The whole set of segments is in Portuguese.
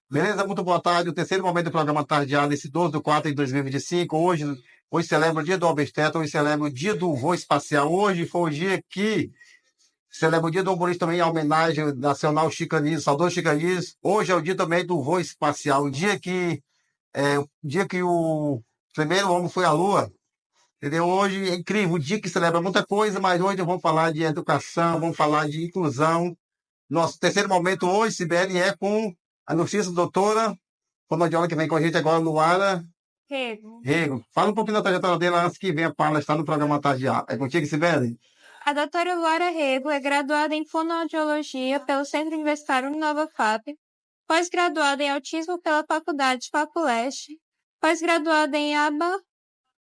Beleza? Muito boa tarde. O terceiro momento do programa Tardeado, nesse 12 de 4 de 2025. Hoje celebra o dia do obstetra, hoje celebra o dia do voo espacial. Hoje foi o dia que celebra o dia do humorista também, a homenagem nacional Chico Anísio, saudoso Chico Anísio. Hoje é o dia também do voo espacial, o dia que o primeiro homem foi à Lua. Entendeu? Hoje é incrível, o dia que celebra muita coisa, mas hoje vamos falar de educação, vamos falar de inclusão. Nosso terceiro momento hoje, Sibeli, é com a notícia doutora, fonoaudióloga que vem com a gente agora, Luara Rego. Rego. Fala um pouquinho da trajetória dela antes que venha palestrar no programa Tardeado. É contigo, Sibeli? A doutora Luara Rego é graduada em fonoaudiologia pelo Centro Universitário Nova FAP, pós-graduada em autismo pela Faculdade Papo Leste, pós-graduada em ABA,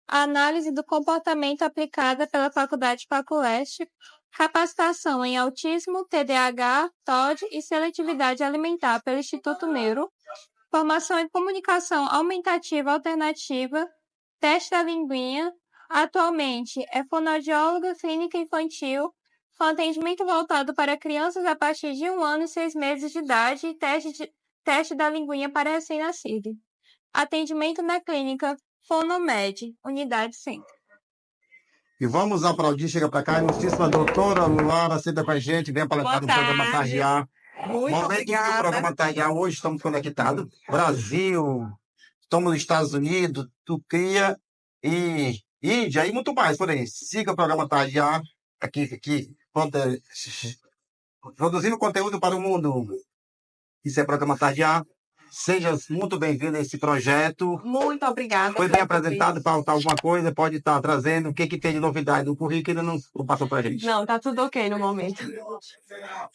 Análise do Comportamento aplicada pela Faculdade Papo Leste, capacitação em autismo, TDAH, TOD e seletividade alimentar pelo Instituto Neuro, formação em comunicação aumentativa alternativa, teste da linguinha. Atualmente é fonoaudióloga clínica infantil, com atendimento voltado para crianças a partir de 1 ano e 6 meses de idade e teste da linguinha para recém-nascido. Atendimento na clínica Fonomed, Unidade Centro. E vamos aplaudir, chega para cá, a ilustríssima doutora Luara, senta com a gente, vem palestrar no programa Tardeado. Muito Momento do obrigada. programa Tardeado, hoje estamos conectados. Brasil, estamos nos Estados Unidos, Turquia e Índia e muito mais por aí. Siga o programa Tardeado, aqui, produzindo conteúdo para o mundo. Isso é programa Tardeado. Seja muito bem-vindo a esse projeto. Muito obrigada. Foi bem apresentado, falta alguma coisa, pode estar trazendo. O que tem de novidade no currículo ainda não passou para a gente? Não, tá tudo ok no momento.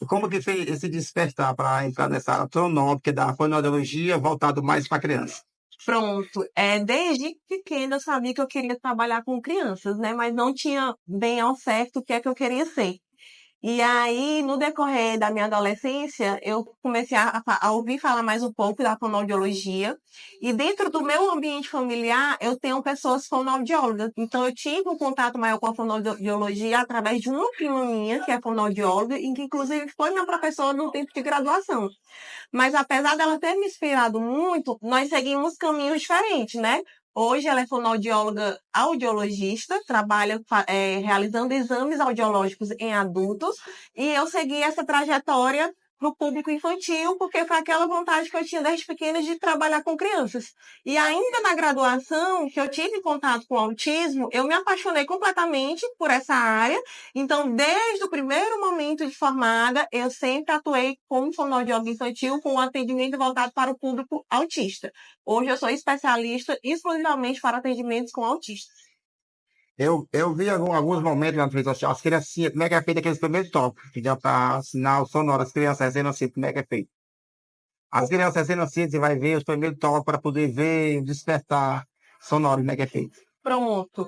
Como que fez esse despertar para entrar nessa área astronômica da fonoaudiologia voltado mais para criança? Pronto. Desde pequena eu sabia que eu queria trabalhar com crianças, né? Mas não tinha bem ao certo o que é que eu queria ser. E aí, no decorrer da minha adolescência, eu comecei a ouvir falar mais um pouco da fonoaudiologia. E dentro do meu ambiente familiar, eu tenho pessoas fonoaudiólogas. Então, eu tive um contato maior com a fonoaudiologia através de uma prima minha, que é fonoaudióloga, e que, inclusive, foi minha professora no tempo de graduação. Mas, apesar dela ter me inspirado muito, nós seguimos caminhos diferentes, né? Hoje ela é fonoaudióloga audiologista, trabalha realizando exames audiológicos em adultos, e eu segui essa trajetória para o público infantil, porque foi aquela vontade que eu tinha desde pequena de trabalhar com crianças. E ainda na graduação, que eu tive contato com o autismo, eu me apaixonei completamente por essa área. Então, desde o primeiro momento de formada, eu sempre atuei como fonoaudióloga infantil, com um atendimento voltado para o público autista. Hoje eu sou especialista exclusivamente para atendimentos com autistas. Eu vi alguns momentos na rede social, as criancinhas, como é que é feito aqueles primeiros toques, que já para assinar o sonoro, as crianças recém-nascidas, como é que é feito? As crianças recém-nascidas, você vai ver os primeiros toques para poder ver, despertar sonoro, como é que é feito? Pronto.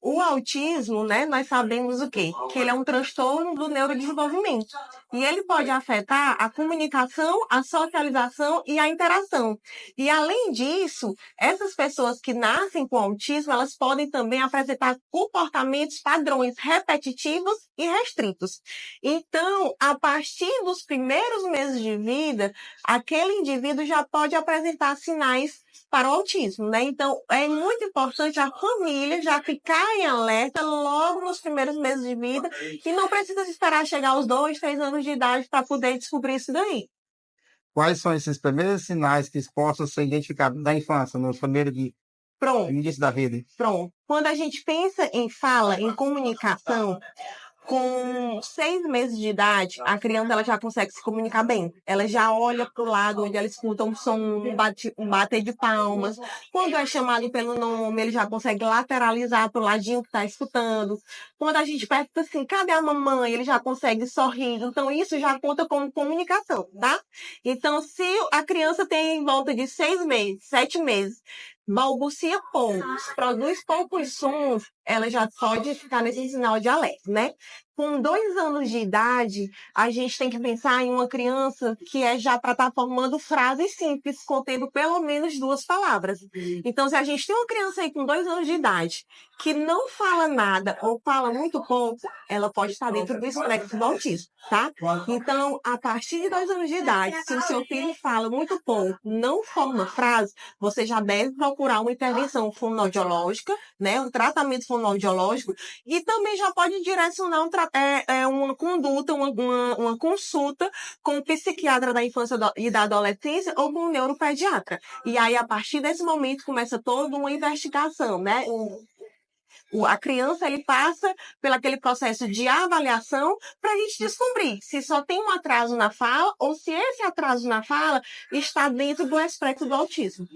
O autismo, né, nós sabemos o quê? Que ele é um transtorno do neurodesenvolvimento. E ele pode afetar a comunicação, a socialização e a interação. E, além disso, essas pessoas que nascem com autismo, elas podem também apresentar comportamentos padrões repetitivos e restritos. Então, a partir dos primeiros meses de vida, aquele indivíduo já pode apresentar sinais para o autismo, né? Então, é muito importante a família já ficar em alerta logo nos primeiros meses de vida e não precisa esperar chegar aos 2, 3 anos de idade para poder descobrir isso daí. Quais são esses primeiros sinais que possam ser identificados na infância, nos primeiros dias, no início da vida? Pronto. Quando a gente pensa em fala, em comunicação, com 6 meses de idade, a criança ela já consegue se comunicar bem. Ela já olha para o lado onde ela escuta um som, um bater de palmas. Quando é chamado pelo nome, ele já consegue lateralizar para o ladinho que está escutando. Quando a gente pergunta assim, cadê a mamãe? Ele já consegue sorrir. Então, isso já conta como comunicação, tá? Então, se a criança tem em volta de 6 meses, 7 meses, balbucia poucos, produz poucos sons, ela já pode ficar nesse sinal de alerta, né? com 2 anos de idade, a gente tem que pensar em uma criança que é já para estar formando frases simples, contendo pelo menos 2 palavras. Então, se a gente tem uma criança aí com 2 anos de idade que não fala nada ou fala muito pouco, ela pode estar dentro do espectro do autismo, tá? Então, a partir de 2 anos de idade, se o seu filho fala muito pouco, não forma frase, você já deve procurar uma intervenção fonoaudiológica, né? Um tratamento fonoaudiológico, e também já pode direcionar uma conduta, uma consulta com o psiquiatra da infância e da adolescência ou com o neuropediatra. E aí, a partir desse momento, começa toda uma investigação, né? A criança ele passa pelo aquele processo de avaliação para a gente descobrir se só tem um atraso na fala ou se esse atraso na fala está dentro do espectro do autismo.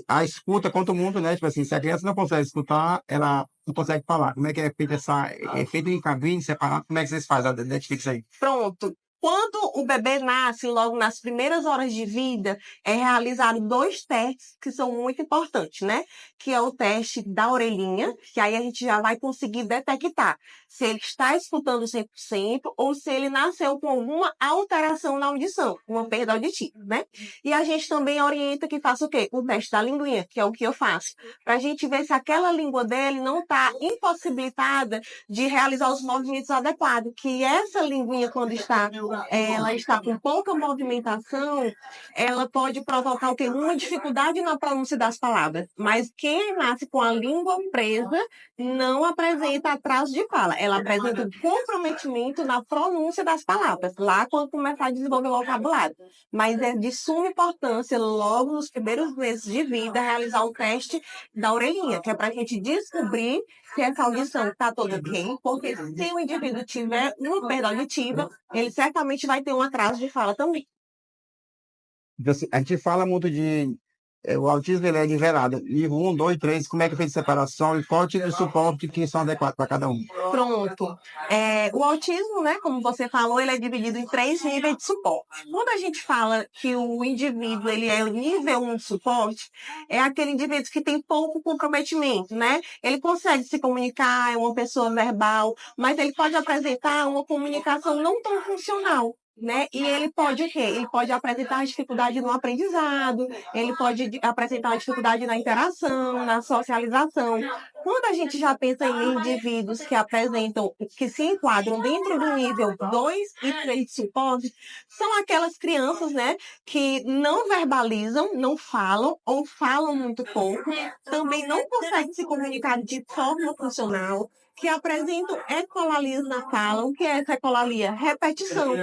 A escuta conta muito, né? Tipo assim, se a criança não consegue escutar, ela não consegue falar. Como é que é feito é feito em cabine, separado? Como é que vocês fazem a Netflix aí? Pronto. Quando o bebê nasce, logo nas primeiras horas de vida, é realizado 2 testes que são muito importantes, né? Que é o teste da orelhinha, que aí a gente já vai conseguir detectar se ele está escutando 100% ou se ele nasceu com alguma alteração na audição, uma perda auditiva, né? E a gente também orienta que faça o quê? O teste da linguinha, que é o que eu faço, para a gente ver se aquela língua dele não está impossibilitada de realizar os movimentos adequados, que essa linguinha, quando ela está com pouca movimentação, ela pode provocar o quê? Uma dificuldade na pronúncia das palavras. Mas quem nasce com a língua presa não apresenta atraso de fala. Ela apresenta comprometimento na pronúncia das palavras, lá quando começar a desenvolver o vocabulário. Mas é de suma importância, logo nos primeiros meses de vida, realizar o teste da orelhinha, que é para a gente descobrir se essa audição está toda ok, porque se o indivíduo tiver uma perda auditiva, ele certamente vai ter um atraso de fala também. A gente fala muito de. O autismo ele é nivelado. Nível 1, 2, 3, como é que é feito a separação e qual tipo de suporte que são adequados para cada um? Pronto. O autismo, né, como você falou, ele é dividido em 3 níveis de suporte. Quando a gente fala que o indivíduo ele é o nível 1 de suporte, é aquele indivíduo que tem pouco comprometimento, né? Ele consegue se comunicar, é uma pessoa verbal, mas ele pode apresentar uma comunicação não tão funcional. Né? E ele pode o quê? Ele pode apresentar dificuldade no aprendizado, ele pode apresentar dificuldade na interação, na socialização. Quando a gente já pensa em indivíduos que apresentam, que se enquadram dentro do nível 2 e 3 de suporte, são aquelas crianças, né, que não verbalizam, não falam ou falam muito pouco, também não conseguem se comunicar de forma funcional, que apresentam ecolalia na fala. O que é essa ecolalia? Repetição.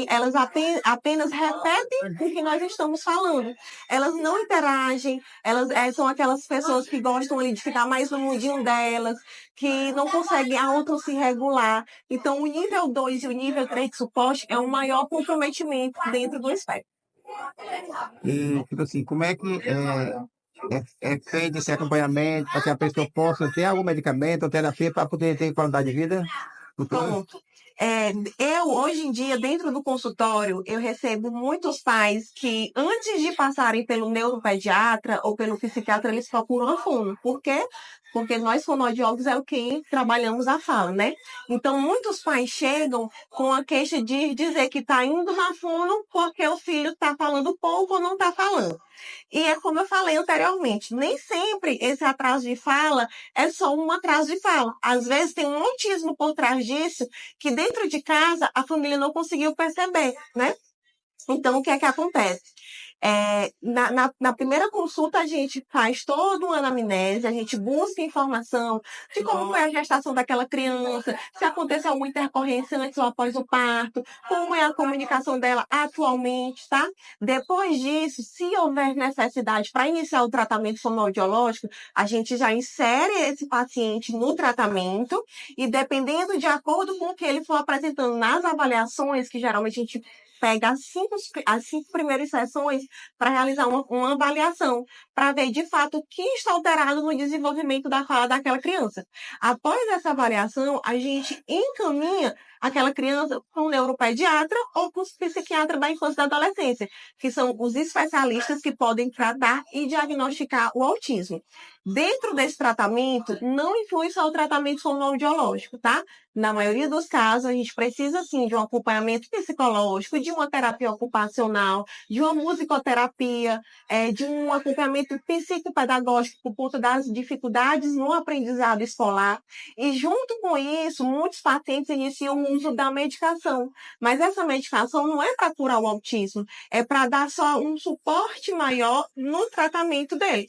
Elas apenas repetem o que nós estamos falando. Elas não interagem, elas são aquelas pessoas que gostam ali de ficar mais no mundinho delas, que não conseguem auto se regular. Então, o nível 2 e o nível 3 de suporte é o maior comprometimento dentro do espectro. E, tipo assim, como é que é feito esse acompanhamento para que a pessoa possa ter algum medicamento ou terapia para poder ter qualidade de vida? Pronto. Eu, hoje em dia, dentro do consultório, eu recebo muitos pais que, antes de passarem pelo neuropediatra ou pelo psiquiatra, eles procuram a fono. Por quê? Porque nós, fonoaudiólogos, é o que trabalhamos a fala, né? Então, muitos pais chegam com a queixa de dizer que está indo na fono porque o filho está falando pouco ou não está falando. E é como eu falei anteriormente, nem sempre esse atraso de fala é só um atraso de fala. Às vezes tem um autismo por trás disso que dentro de casa a família não conseguiu perceber, né? Então, o que é que acontece? Na primeira consulta, a gente faz toda uma anamnese, a gente busca informação de como foi a gestação daquela criança, se aconteceu alguma intercorrência antes ou após o parto, como é a comunicação dela atualmente, tá? Depois disso, se houver necessidade para iniciar o tratamento fonoaudiológico, a gente já insere esse paciente no tratamento e, dependendo de acordo com o que ele for apresentando nas avaliações, que geralmente a gente pega as 5 primeiras sessões para realizar uma avaliação, para ver de fato o que está alterado no desenvolvimento da fala daquela criança. Após essa avaliação, a gente encaminha aquela criança com um neuropediatra ou com o psiquiatra da infância e da adolescência, que são os especialistas que podem tratar e diagnosticar o autismo. Dentro desse tratamento, não inclui só o tratamento fonoaudiológico, tá? Na maioria dos casos, a gente precisa, sim, de um acompanhamento psicológico, de uma terapia ocupacional, de uma musicoterapia, de um acompanhamento psicopedagógico por conta das dificuldades no aprendizado escolar. E, junto com isso, muitos pacientes iniciam o uso da medicação. Mas essa medicação não é para curar o autismo, é para dar só um suporte maior no tratamento dele.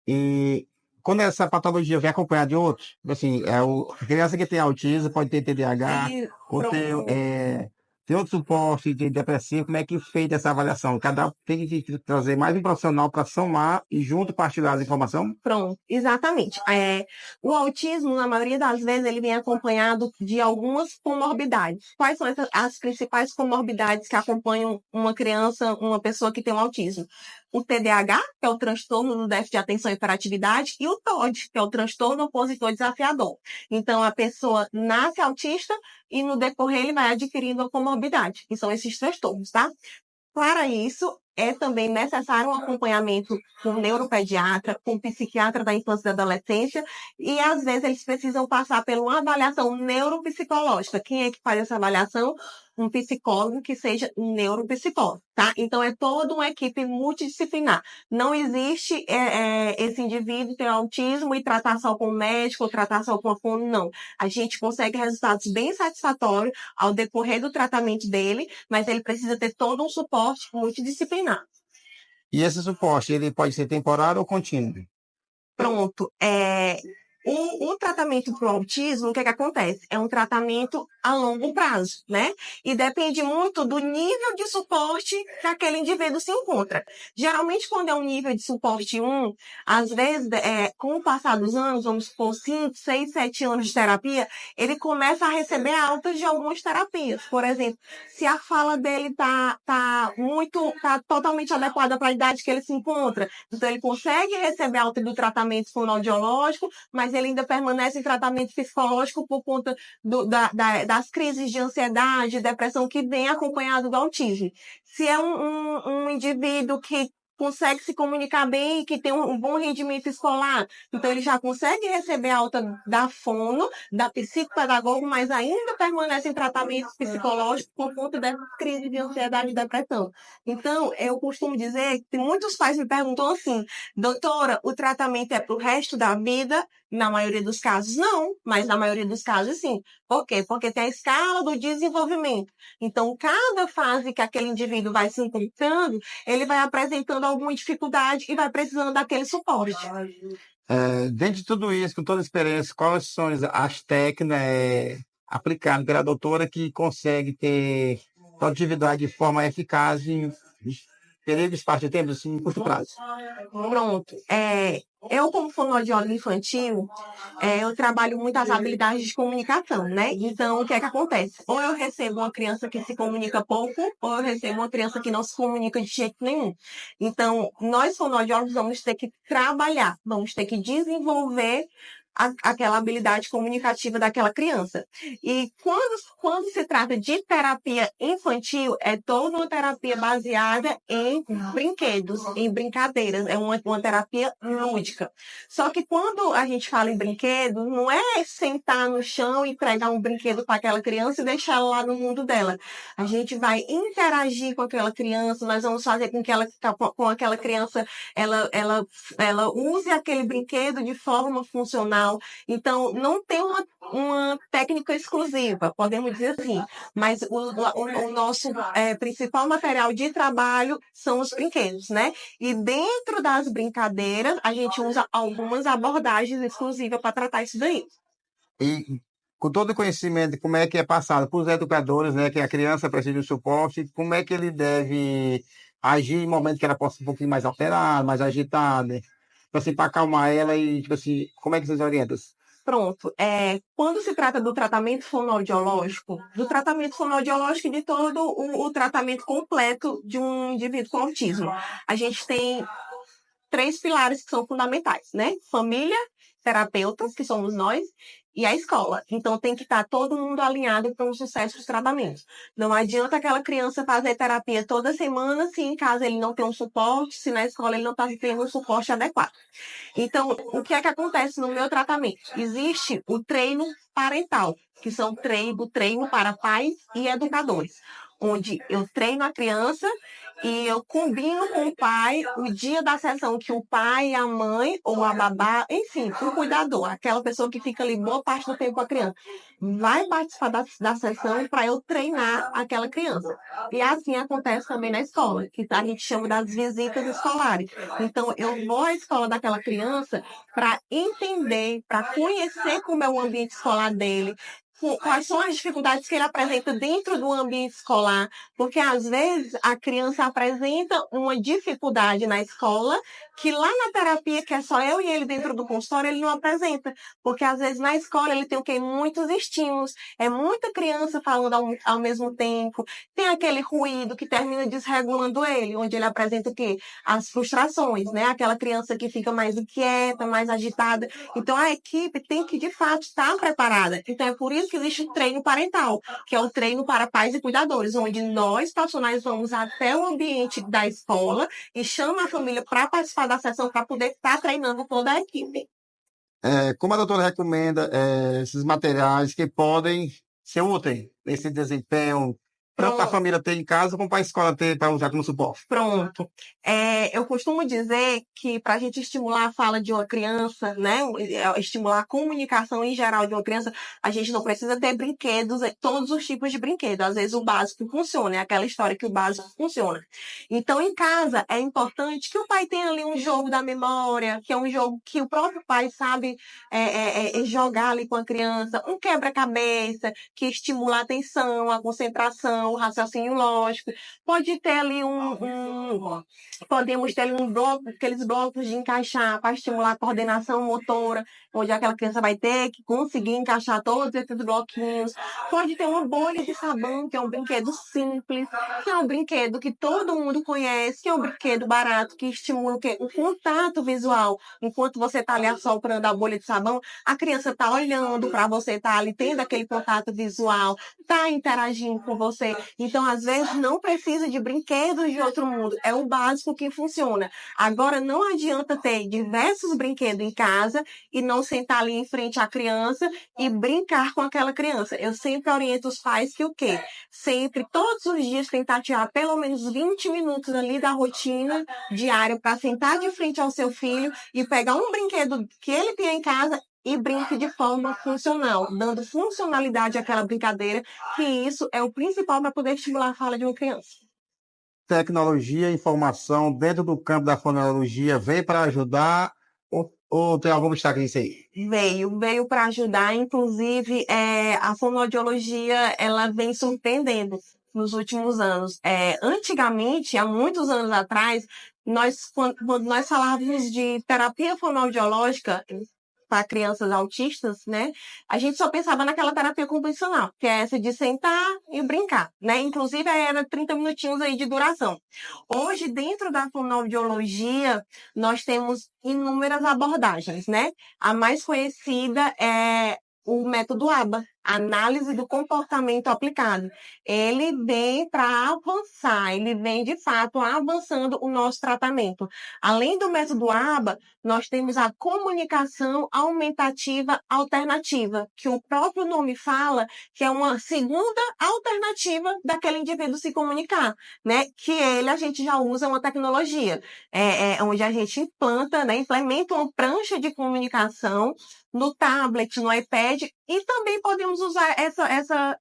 E quando essa patologia vem acompanhada de outros, assim, a criança que tem autismo pode ter TDAH, E ou pronto. tem outro suporte de depressivo, como é que fez essa avaliação? Cada tem que trazer mais um profissional para somar e junto partilhar as informações? Pronto, exatamente. O autismo, na maioria das vezes, ele vem acompanhado de algumas comorbidades. Quais são as principais comorbidades que acompanham uma criança, uma pessoa que tem um autismo? O TDAH, que é o transtorno do déficit de atenção e hiperatividade, e o TOD, que é o transtorno opositor desafiador. Então, a pessoa nasce autista e, no decorrer, ele vai adquirindo a comorbidade, que são esses transtornos, tá? Para isso, é também necessário um acompanhamento com o neuropediatra, com o psiquiatra da infância e da adolescência, e às vezes eles precisam passar por uma avaliação neuropsicológica. Quem é que faz essa avaliação? Um psicólogo que seja neuropsicólogo, tá? Então, é toda uma equipe multidisciplinar. Não existe esse indivíduo ter autismo e tratar só com o médico ou tratar só com a fono, não. A gente consegue resultados bem satisfatórios ao decorrer do tratamento dele, mas ele precisa ter todo um suporte multidisciplinar. E esse suporte, ele pode ser temporário ou contínuo? Pronto. O tratamento para o autismo, o que acontece? É um tratamento a longo prazo, né? E depende muito do nível de suporte que aquele indivíduo se encontra. Geralmente, quando é um nível de suporte 1, às vezes, com o passar dos anos, vamos supor 5, 6, 7 anos de terapia, ele começa a receber altas de algumas terapias. Por exemplo, se a fala dele tá totalmente adequada para a idade que ele se encontra, então ele consegue receber alta do tratamento fonoaudiológico, mas ele ainda permanece em tratamento psicológico por conta das crises de ansiedade, depressão que vem acompanhado do autismo. Se é um indivíduo que consegue se comunicar bem e que tem um bom rendimento escolar, então ele já consegue receber alta da fono, da psicopedagoga, mas ainda permanece em tratamento psicológico por conta da crise de ansiedade e depressão. Então, eu costumo dizer que muitos pais me perguntam assim: doutora, o tratamento é para o resto da vida? Na maioria dos casos, não, mas na maioria dos casos, sim. Por quê? Porque tem a escala do desenvolvimento. Então, cada fase que aquele indivíduo vai se encontrando, ele vai apresentando alguma dificuldade e vai precisando daquele suporte. Dentro de tudo isso, com toda a experiência, quais são as técnicas aplicadas pela doutora que consegue ter produtividade de forma eficaz em período de espaço de tempo, assim, em curto prazo? Pronto. Eu, como fonoaudióloga infantil, eu trabalho muito as habilidades de comunicação, né? Então, o que é que acontece? Ou eu recebo uma criança que se comunica pouco, ou eu recebo uma criança que não se comunica de jeito nenhum. Então, nós fonoaudiólogos vamos ter que trabalhar, vamos ter que desenvolver aquela habilidade comunicativa daquela criança. E quando se trata de terapia infantil, é toda uma terapia baseada em brinquedos, em brincadeiras, é uma terapia lúdica. Só que quando a gente fala em brinquedo, não é sentar no chão e entregar um brinquedo para aquela criança e deixar ela lá no mundo dela. A gente vai interagir com aquela criança, nós vamos fazer com aquela criança ela use aquele brinquedo de forma funcional. Então, não tem uma técnica exclusiva, podemos dizer assim, mas o nosso principal material de trabalho são os brinquedos, né? E dentro das brincadeiras, a gente usa algumas abordagens exclusivas para tratar isso daí. E com todo o conhecimento de como é que é passado para os educadores, né, que a criança precisa de suporte, como é que ele deve agir em momentos que ela possa um pouquinho mais alterada, mais agitada, tipo assim, para acalmar ela e, tipo assim, como é que vocês orientam? Pronto. Quando se trata do tratamento fonoaudiológico e de todo o tratamento completo de um indivíduo com autismo, a gente tem 3 pilares que são fundamentais, né? Família, terapeutas, que somos nós, e a escola. Então, tem que estar todo mundo alinhado para um sucesso dos tratamentos. Não adianta aquela criança fazer terapia toda semana se em casa ele não tem um suporte, se na escola ele não está tendo um suporte adequado. Então, o que é que acontece no meu tratamento? Existe o treino parental, que são treino para pais e educadores, onde eu treino a criança e eu combino com o pai o dia da sessão que o pai, a mãe ou a babá, enfim, o cuidador, aquela pessoa que fica ali boa parte do tempo com a criança, vai participar da sessão para eu treinar aquela criança. E assim acontece também na escola, que a gente chama das visitas escolares. Então, eu vou à escola daquela criança para entender, para conhecer como é o ambiente escolar dele, quais são as dificuldades que ele apresenta dentro do ambiente escolar, porque às vezes a criança apresenta uma dificuldade na escola que lá na terapia, que é só eu e ele dentro do consultório, ele não apresenta, porque às vezes na escola ele tem o quê? Muitos estímulos, é muita criança falando ao mesmo tempo, tem aquele ruído que termina desregulando ele, onde ele apresenta o quê? As frustrações, né? Aquela criança que fica mais inquieta, mais agitada. Então, a equipe tem que, de fato, estar preparada. Então, é por isso que existe o treino parental, que é o treino para pais e cuidadores, onde nós, profissionais, vamos até o ambiente da escola e chama a família para participar da sessão para poder estar treinando toda a equipe. Como a doutora recomenda esses materiais que podem ser úteis nesse desempenho, tanto para a família ter em casa como para a escola ter para usar como suporte? Pronto. Eu costumo dizer que para a gente estimular a fala de uma criança, né, estimular a comunicação em geral de uma criança, a gente não precisa ter brinquedos, todos os tipos de brinquedos. Às vezes o básico funciona, é aquela história que o básico funciona. Então, em casa, é importante que o pai tenha ali um jogo da memória, que é um jogo que o próprio pai sabe jogar ali com a criança, um quebra-cabeça, que estimula a atenção, a concentração, o raciocínio lógico. Pode ter ali podemos ter ali um bloco, aqueles blocos de encaixar para estimular a coordenação motora, onde aquela criança vai ter que conseguir encaixar todos esses bloquinhos. Pode ter uma bolha de sabão, que é um brinquedo simples, que é um brinquedo que todo mundo conhece, que é um brinquedo barato, que estimula o quê? O contato visual. Enquanto você está ali assoprando a bolha de sabão, a criança está olhando para você, está ali tendo aquele contato visual, está interagindo com você. Então, às vezes, não precisa de brinquedos de outro mundo. É o básico que funciona. Agora, não adianta ter diversos brinquedos em casa e não sentar ali em frente à criança e brincar com aquela criança. Eu sempre oriento os pais que o quê? Sempre, todos os dias, tentar tirar pelo menos 20 minutos ali da rotina diária para sentar de frente ao seu filho e pegar um brinquedo que ele tem em casa e brinque de forma funcional, dando funcionalidade àquela brincadeira, que isso é o principal para poder estimular a fala de uma criança. Tecnologia e informação dentro do campo da fonologia veio para ajudar ou tem algum obstáculo nisso aí? Veio para ajudar, inclusive a fonoaudiologia ela vem surpreendendo nos últimos anos. Antigamente, há muitos anos atrás, quando nós falávamos de terapia fonoaudiológica para crianças autistas, né? A gente só pensava naquela terapia convencional, que é essa de sentar e brincar, né? Inclusive, era 30 minutinhos aí de duração. Hoje, dentro da fonoaudiologia, nós temos inúmeras abordagens, né? A mais conhecida é o método ABA, Análise do Comportamento Aplicado. Ele vem para avançar, ele vem, de fato, avançando o nosso tratamento. Além do método ABA, nós temos a comunicação aumentativa alternativa, que o próprio nome fala que é uma segunda alternativa daquele indivíduo se comunicar, né? Que a gente já usa uma tecnologia, onde a gente implanta, né? Implementa uma prancha de comunicação no tablet, no iPad, e também podemos usar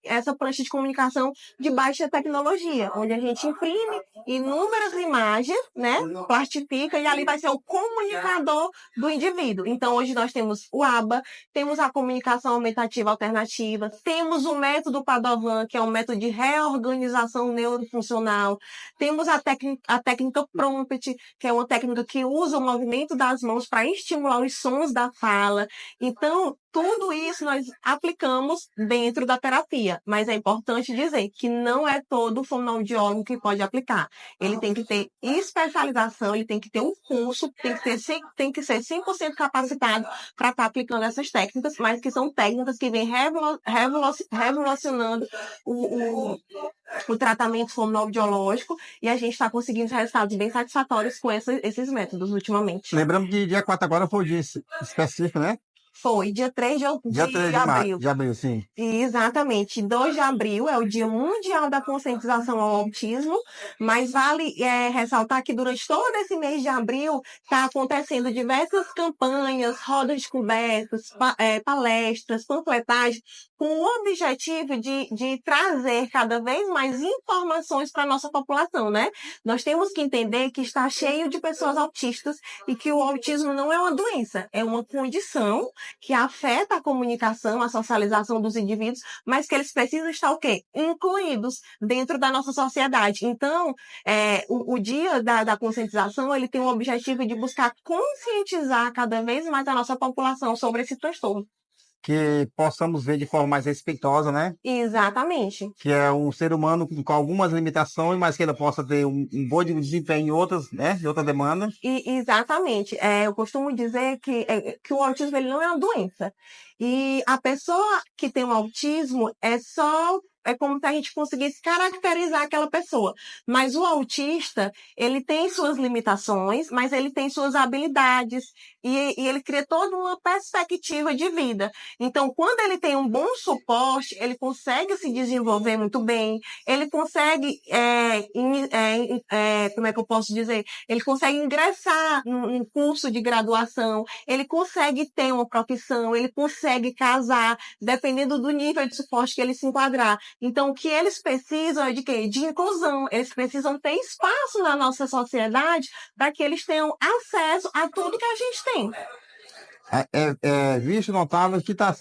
essa prancha de comunicação de baixa tecnologia, onde a gente imprime inúmeras imagens, né? Plastifica e ali vai ser o comunicador do indivíduo. Então, hoje nós temos o ABA, temos a comunicação aumentativa alternativa, temos o método Padovan, que é um método de reorganização neurofuncional, temos a técnica Prompt, que é uma técnica que usa o movimento das mãos para estimular os sons da fala. Então, tudo isso nós aplicamos dentro da terapia, mas é importante dizer que não é todo fonoaudiólogo que pode aplicar. Ele tem que ter especialização, ele tem que ter um curso, tem que ser 100% capacitado para estar aplicando essas técnicas, mas que são técnicas que vêm revolucionando o tratamento fonoaudiológico e a gente está conseguindo resultados bem satisfatórios com esses métodos ultimamente. Lembrando que dia 4 agora foi o dia específico, né? Foi, dia 3 Dia 3 de abril. de abril, sim. Exatamente. 2 de abril é o Dia Mundial da Conscientização ao Autismo, mas vale ressaltar que durante todo esse mês de abril está acontecendo diversas campanhas, rodas de conversas, palestras, panfletagens, com o objetivo de trazer cada vez mais informações para a nossa população, né? Nós temos que entender que está cheio de pessoas autistas e que o autismo não é uma doença, é uma condição que afeta a comunicação, a socialização dos indivíduos, mas que eles precisam estar o quê? Incluídos dentro da nossa sociedade. Então, o dia da conscientização, ele tem o objetivo de buscar conscientizar cada vez mais a nossa população sobre esse transtorno. Que possamos ver de forma mais respeitosa, né? Exatamente. Que é um ser humano com algumas limitações, mas que ele possa ter um bom desempenho em outras, né? De outra demanda. Exatamente. Eu costumo dizer que o autismo ele não é uma doença. E a pessoa que tem o autismo é como se a gente conseguisse caracterizar aquela pessoa. Mas o autista, ele tem suas limitações, mas ele tem suas habilidades e ele cria toda uma perspectiva de vida. Então, quando ele tem um bom suporte, ele consegue se desenvolver muito bem, ele consegue, como é que eu posso dizer? Ele consegue ingressar num curso de graduação, ele consegue ter uma profissão, ele consegue casar, dependendo do nível de suporte que ele se enquadrar. Então, o que eles precisam é de quê? De inclusão. Eles precisam ter espaço na nossa sociedade para que eles tenham acesso a tudo que a gente tem. Visto notável que está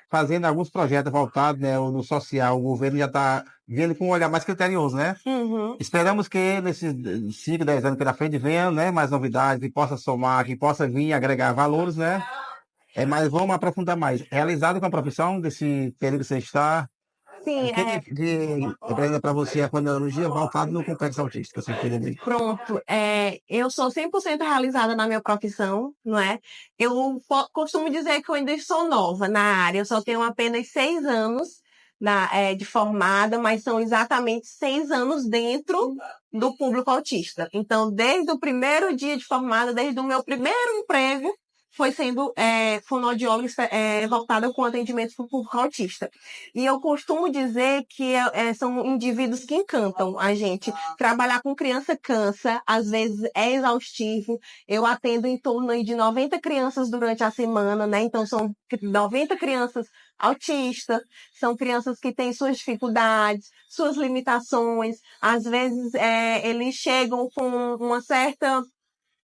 fazendo alguns projetos voltados, né, no social, o governo já está vendo com um olhar mais criterioso, né? Uhum. Esperamos que nesses 5, 10 anos pela frente venham, né, mais novidades, que possa somar, que possa vir agregar valores, né? Mas vamos aprofundar mais. Realizado com a profissão desse período que você está, Sim, o que representa para você a fonoaudiologia voltada no complexo autista? Você entende? Pronto. Eu sou 100% realizada na minha profissão, não é? Eu costumo dizer que eu ainda sou nova na área. Eu só tenho apenas 6 anos de formada, mas são exatamente 6 anos dentro do público autista. Então, desde o primeiro dia de formada, desde o meu primeiro emprego, foi sendo fonoaudióloga voltada com atendimento para o público autista. E eu costumo dizer que são indivíduos que encantam a gente. Trabalhar com criança cansa, às vezes é exaustivo. Eu atendo em torno aí de 90 crianças durante a semana, né? Então, são 90 crianças autistas, são crianças que têm suas dificuldades, suas limitações. Às vezes, eles chegam com uma certa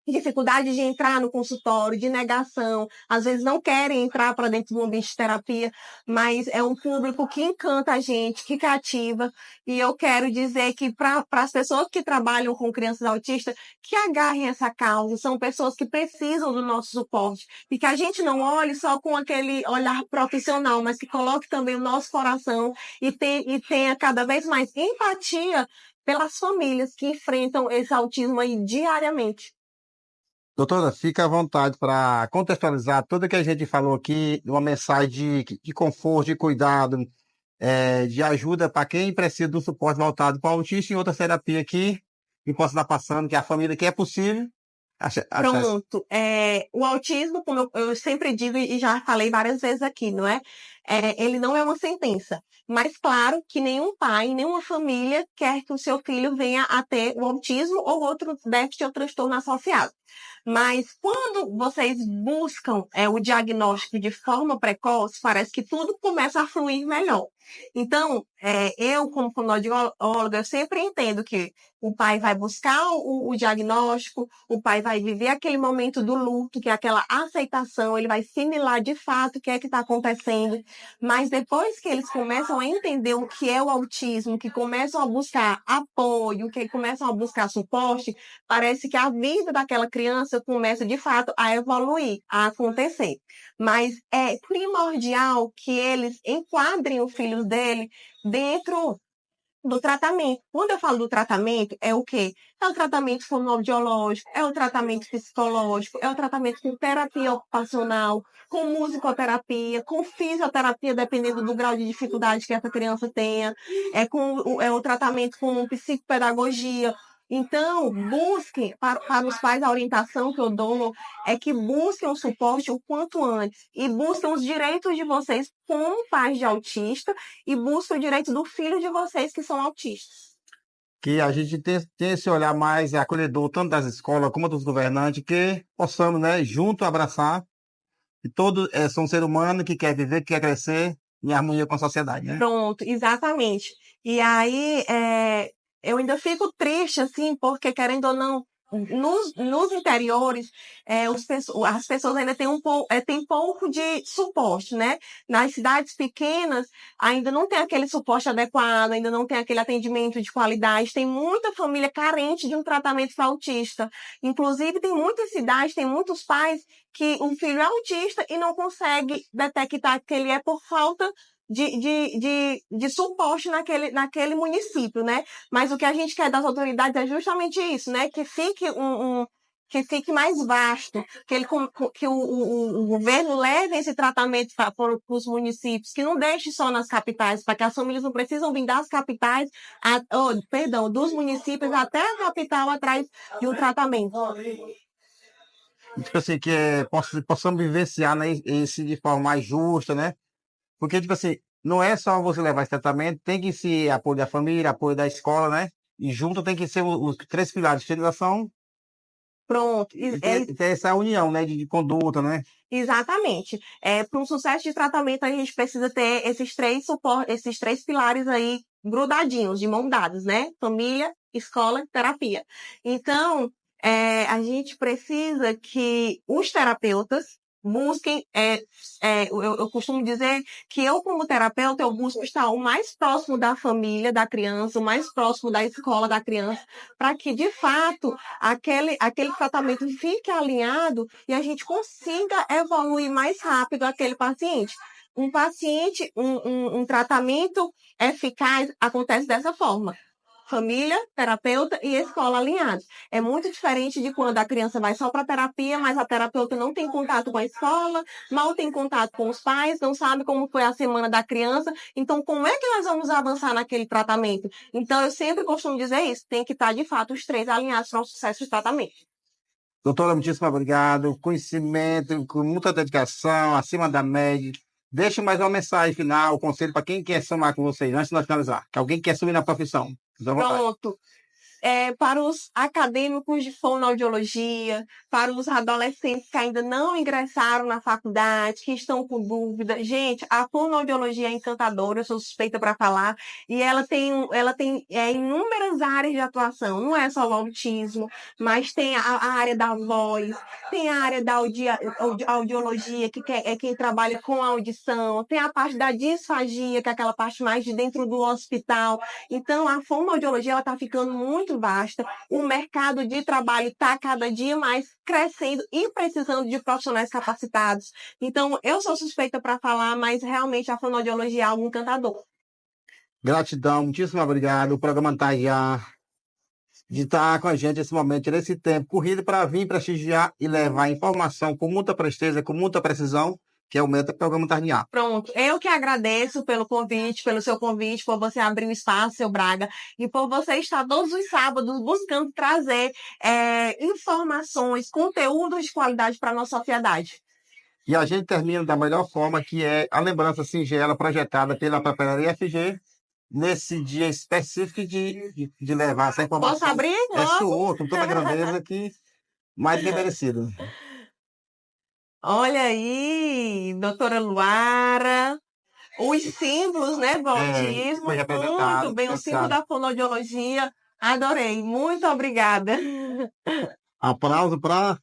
dificuldade de entrar no consultório, de negação, às vezes não querem entrar para dentro do ambiente de terapia, mas é um público que encanta a gente, que cativa, e eu quero dizer que para as pessoas que trabalham com crianças autistas, que agarrem essa causa, são pessoas que precisam do nosso suporte, e que a gente não olhe só com aquele olhar profissional, mas que coloque também o nosso coração e tenha cada vez mais empatia pelas famílias que enfrentam esse autismo aí diariamente. Doutora, fica à vontade para contextualizar tudo que a gente falou aqui, uma mensagem de conforto, de cuidado, de ajuda para quem precisa do suporte voltado para o autista e outra terapia aqui que possa estar passando, que a família que é possível. Pronto. O autismo, como eu sempre digo e já falei várias vezes aqui, não é? Ele não é uma sentença. Mas claro que nenhum pai, nenhuma família quer que o seu filho venha a ter o autismo ou outro déficit ou transtorno associado. Mas quando vocês buscam o diagnóstico de forma precoce, parece que tudo começa a fluir melhor. Então, eu, como fonoaudióloga, eu sempre entendo que o pai vai buscar o diagnóstico, o pai vai viver aquele momento do luto, que é aquela aceitação, ele vai assimilar de fato o que é que está acontecendo. Mas depois que eles começam a entender o que é o autismo, que começam a buscar apoio, que começam a buscar suporte, parece que a vida daquela criança começa de fato a evoluir, a acontecer. Mas é primordial que eles enquadrem os filhos dele dentro do tratamento. Quando eu falo do tratamento, é o quê? É o tratamento fonoaudiológico, é o tratamento psicológico, é o tratamento com terapia ocupacional, com musicoterapia, com fisioterapia, dependendo do grau de dificuldade que essa criança tenha, é o tratamento com psicopedagogia. Então, busquem, para os pais, a orientação que eu dou é que busquem o suporte o quanto antes e busquem os direitos de vocês como pais de autista e busquem o direito do filho de vocês que são autistas. Que a gente tem esse olhar mais acolhedor, tanto das escolas como dos governantes, que possamos, né, junto abraçar, e todos são ser humano que quer viver, que quer crescer em harmonia com a sociedade, né? Pronto, exatamente. E aí, eu ainda fico triste, assim, porque, querendo ou não, nos interiores, as pessoas ainda têm pouco de suporte, né? Nas cidades pequenas, ainda não tem aquele suporte adequado, ainda não tem aquele atendimento de qualidade, tem muita família carente de um tratamento para autista. Inclusive, tem muitas cidades, tem muitos pais que um filho é autista e não consegue detectar que ele é por falta de suporte naquele município, né? Mas o que a gente quer das autoridades é justamente isso, né? Que fique mais vasto, que o governo leve esse tratamento para os municípios, que não deixe só nas capitais, para que as famílias não precisam vir das capitais, dos municípios até a capital atrás de um tratamento. Tipo assim, que possamos vivenciar, né, esse de forma mais justa, né? Porque, tipo assim, não é só você levar esse tratamento, tem que ser apoio da família, apoio da escola, né? E junto tem que ser os três pilares de federação Pronto. e ter essa união, né, de conduta, né? Exatamente. Para um sucesso de tratamento, a gente precisa ter esses três pilares aí grudadinhos, de mão dadas, né? Família, escola, terapia. Então, a gente precisa que os terapeutas busquem, eu costumo dizer que eu, como terapeuta, eu busco estar o mais próximo da família, da criança, o mais próximo da escola da criança, para que, de fato, aquele tratamento fique alinhado e a gente consiga evoluir mais rápido aquele paciente. Um tratamento eficaz acontece dessa forma. Família, terapeuta e escola alinhados. É muito diferente de quando a criança vai só para terapia, mas a terapeuta não tem contato com a escola, mal tem contato com os pais, não sabe como foi a semana da criança. Então, como é que nós vamos avançar naquele tratamento? Então, eu sempre costumo dizer isso, tem que estar, de fato, os três alinhados para o sucesso do tratamento. Doutora, muitíssimo obrigado. Conhecimento, com muita dedicação, acima da média. Deixa mais uma mensagem final, conselho para quem quer somar com vocês, antes de nós finalizar. Que alguém quer assumir na profissão. Pronto. Para os acadêmicos de fonoaudiologia, para os adolescentes que ainda não ingressaram na faculdade, que estão com dúvida. Gente, a fonoaudiologia é encantadora, eu sou suspeita para falar, e ela tem inúmeras áreas de atuação. Não é só o autismo, mas tem a área da voz, tem a área da audiologia, que é quem trabalha com a audição, tem a parte da disfagia, que é aquela parte mais de dentro do hospital. Então, a fonoaudiologia está ficando muito vasta, o mercado de trabalho está cada dia mais crescendo e precisando de profissionais capacitados. Então, eu sou suspeita para falar, mas realmente a fonoaudiologia é algo encantador. Gratidão, muitíssimo obrigado. O programa está já de estar com a gente nesse momento, nesse tempo corrido para vir prestigiar e levar informação com muita presteza, com muita precisão, que é o meta programa Tarniá. Pronto, eu que agradeço pelo convite, pelo seu convite, por você abrir o espaço, seu Braga, e por você estar todos os sábados buscando trazer informações, conteúdos de qualidade para a nossa sociedade. E a gente termina da melhor forma, que é a lembrança singela projetada pela Papelaria FG, nesse dia específico de levar essa informação. Posso abrir? É sua, com toda a grandeza aqui, mais que merecido. Olha aí, doutora Luara, os símbolos, né, do autismo, foi representado, muito bem, o símbolo claro. da fonoaudiologia, adorei, muito obrigada. Aplauso para